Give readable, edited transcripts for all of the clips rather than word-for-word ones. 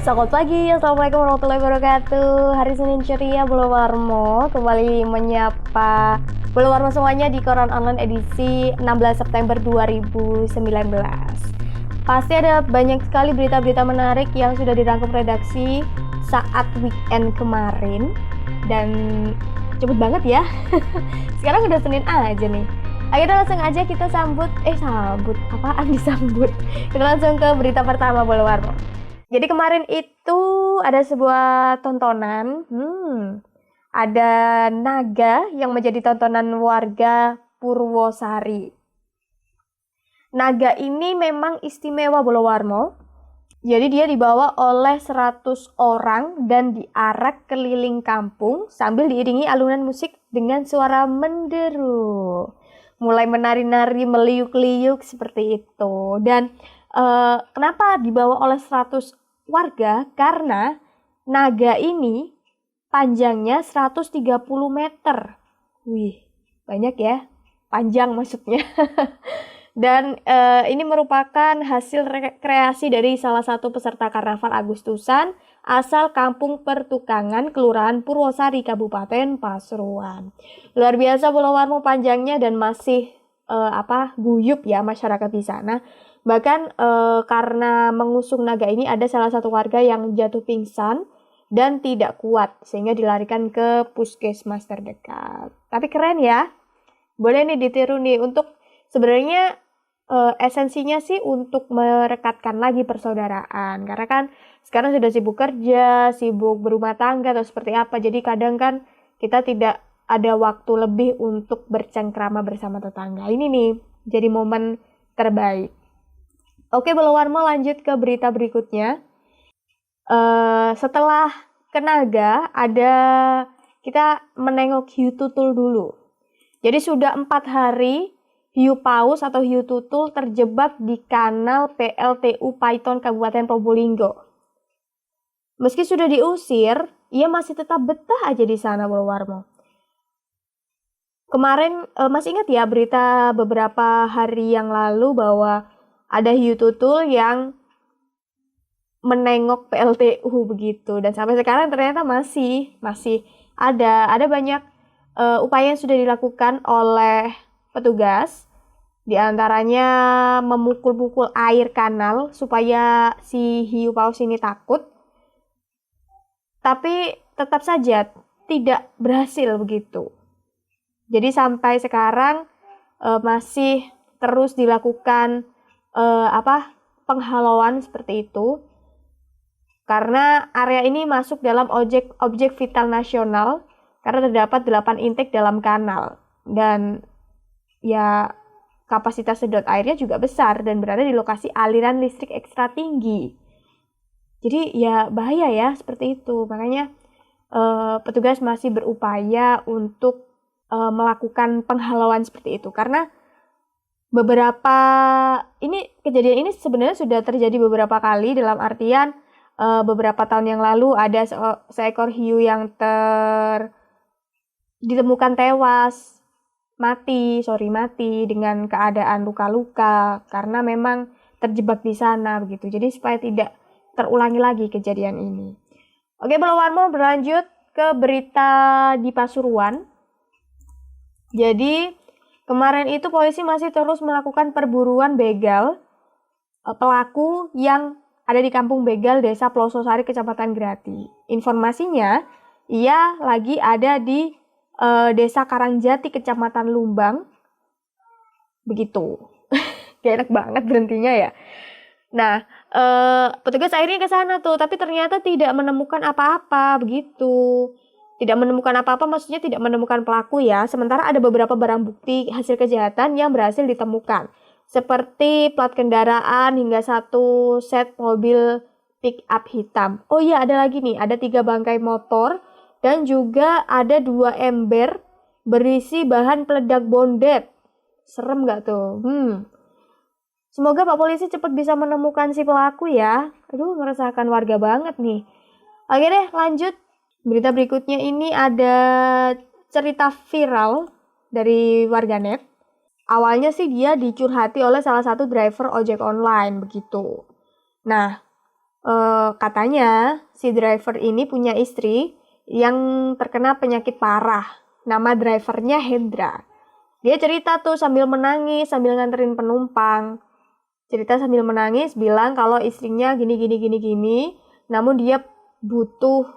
Selamat pagi, Assalamualaikum warahmatullahi wabarakatuh. Hari Senin ceria, Bolo Warmo kembali menyapa Bolo Warmo semuanya di Koran Online edisi 16 September 2019. Pasti ada banyak sekali berita-berita menarik yang sudah dirangkum redaksi saat weekend kemarin. Dan cepet banget ya. Sekarang udah Senin aja nih. Akhirnya langsung aja kita Kita langsung ke berita pertama, Bolo Warmo. Jadi kemarin itu ada sebuah tontonan, ada naga yang menjadi tontonan warga Purwosari. Naga ini memang istimewa, Bolo Warmo. Jadi dia dibawa oleh 100 orang dan diarak keliling kampung sambil diiringi alunan musik dengan suara menderu. Mulai menari-nari, meliuk-liuk seperti itu. Dan kenapa dibawa oleh 100 warga? Karena naga ini panjangnya 130 meter. Wih, banyak ya. Panjang maksudnya. Dan ini merupakan hasil kreasi dari salah satu peserta karnaval Agustusan asal Kampung Pertukangan, Kelurahan Purwosari, Kabupaten Pasuruan. Luar biasa Bolo Warmo panjangnya dan masih guyup ya masyarakat di sana. Bahkan karena mengusung naga ini ada salah satu warga yang jatuh pingsan dan tidak kuat sehingga dilarikan ke puskesmas terdekat. Tapi keren ya. Boleh nih ditiru nih untuk sebenarnya esensinya sih untuk merekatkan lagi persaudaraan. Karena kan sekarang sudah sibuk kerja, sibuk berumah tangga atau seperti apa. Jadi kadang kan kita tidak ada waktu lebih untuk bercengkrama bersama tetangga. Ini nih jadi momen terbaik. Oke, Bolo Warmo lanjut ke berita berikutnya. Setelah ke naga, kita menengok hiu tutul dulu. Jadi sudah 4 hari hiu paus atau hiu tutul terjebak di kanal PLTU Paiton Kabupaten Probolinggo. Meski sudah diusir, ia masih tetap betah aja di sana, Bolo Warmo. Kemarin masih ingat ya berita beberapa hari yang lalu bahwa ada hiu tutul yang menengok PLTU begitu, dan sampai sekarang ternyata masih ada banyak upaya yang sudah dilakukan oleh petugas. Di antaranya memukul-mukul air kanal supaya si hiu paus ini takut. Tapi tetap saja tidak berhasil begitu. Jadi sampai sekarang masih terus dilakukan penghalauan seperti itu. Karena area ini masuk dalam objek vital nasional karena terdapat 8 intake dalam kanal. Dan ya kapasitas sedot airnya juga besar dan berada di lokasi aliran listrik ekstra tinggi. Jadi ya bahaya ya seperti itu. Makanya petugas masih berupaya untuk melakukan penghalauan seperti itu. Karena kejadian ini sebenarnya sudah terjadi beberapa kali, dalam artian beberapa tahun yang lalu ada seekor hiu yang ditemukan tewas. Mati dengan keadaan luka-luka karena memang terjebak di sana begitu. Jadi supaya tidak terulangi lagi kejadian ini. Oke, Bolo Warmo berlanjut ke berita di Pasuruan. Jadi kemarin itu polisi masih terus melakukan perburuan begal pelaku yang ada di Kampung Begal Desa Plososari, Kecamatan Grati. Informasinya ia lagi ada di Desa Karangjati, Kecamatan Lumbang. Begitu. Gak enak banget berhentinya ya. Nah, petugas akhirnya ke sana tuh, tapi ternyata tidak menemukan apa-apa begitu. Tidak menemukan apa-apa maksudnya tidak menemukan pelaku ya. Sementara ada beberapa barang bukti hasil kejahatan yang berhasil ditemukan. Seperti plat kendaraan hingga 1 set mobil pick up hitam. Oh iya, ada lagi nih, ada 3 bangkai motor. Dan juga ada 2 ember berisi bahan peledak bondet. Serem gak tuh? Semoga Pak Polisi cepat bisa menemukan si pelaku ya. Aduh, meresahkan warga banget nih. Oke deh, lanjut. Berita berikutnya ini ada cerita viral dari warganet. Awalnya sih dia dicurhati oleh salah satu driver ojek online begitu. Nah, Katanya si driver ini punya istri yang terkena penyakit parah. Nama drivernya Hendra. Dia cerita tuh sambil menangis, sambil nganterin penumpang. Cerita sambil menangis, bilang kalau istrinya gini. Namun dia butuh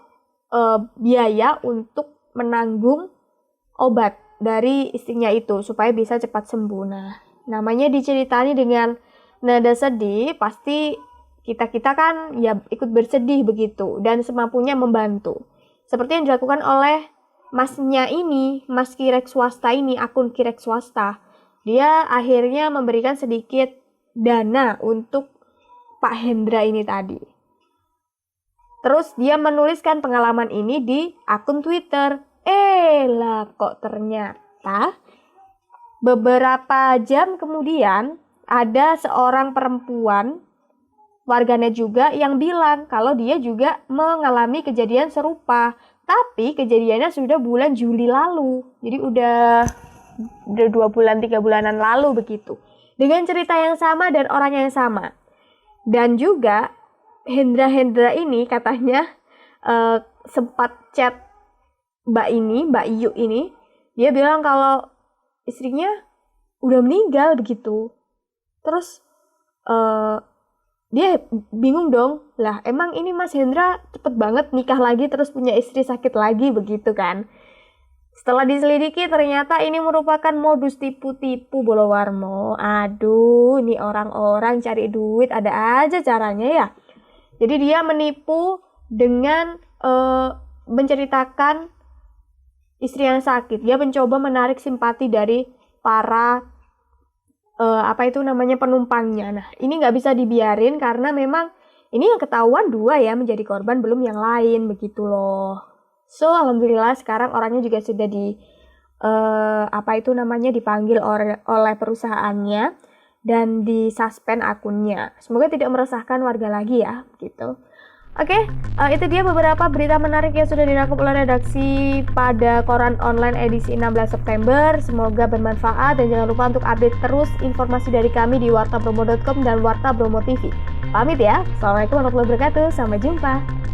biaya untuk menanggung obat dari istrinya itu supaya bisa cepat sembuh. Nah, namanya diceritani dengan nada sedih, pasti kita kan ya ikut bersedih begitu dan semampunya membantu. Seperti yang dilakukan oleh masnya ini, mas Kirek Swasta ini, akun Kirek Swasta. Dia akhirnya memberikan sedikit dana untuk Pak Hendra ini tadi. Terus dia menuliskan pengalaman ini di akun Twitter. Lah kok ternyata beberapa jam kemudian ada seorang perempuan warganet juga yang bilang kalau dia juga mengalami kejadian serupa. Tapi kejadiannya sudah bulan Juli lalu. Jadi udah 2 bulan, 3 bulanan lalu begitu. Dengan cerita yang sama dan orang yang sama. Dan juga Hendra ini katanya sempat chat Mbak Iyu ini. Dia bilang kalau istrinya udah meninggal begitu. Terus dia bingung dong. Lah emang ini Mas Hendra cepet banget nikah lagi terus punya istri sakit lagi begitu kan. Setelah diselidiki ternyata ini merupakan modus tipu-tipu Bolowarmo. Aduh, ini orang-orang cari duit ada aja caranya ya. Jadi dia menipu dengan menceritakan istri yang sakit. Dia mencoba menarik simpati dari para penumpangnya. Nah, ini nggak bisa dibiarin karena memang ini yang ketahuan 2 ya menjadi korban, belum yang lain begitu loh. So, alhamdulillah sekarang orangnya juga sudah dipanggil oleh perusahaannya dan disuspend akunnya. Semoga tidak meresahkan warga lagi ya, gitu. Oke, itu dia beberapa berita menarik yang sudah dirangkum oleh redaksi pada koran online edisi 16 September. Semoga bermanfaat dan jangan lupa untuk update terus informasi dari kami di wartabromo.com dan Warta Bromo TV. Pamit ya. Assalamualaikum warahmatullahi wabarakatuh. Sampai jumpa.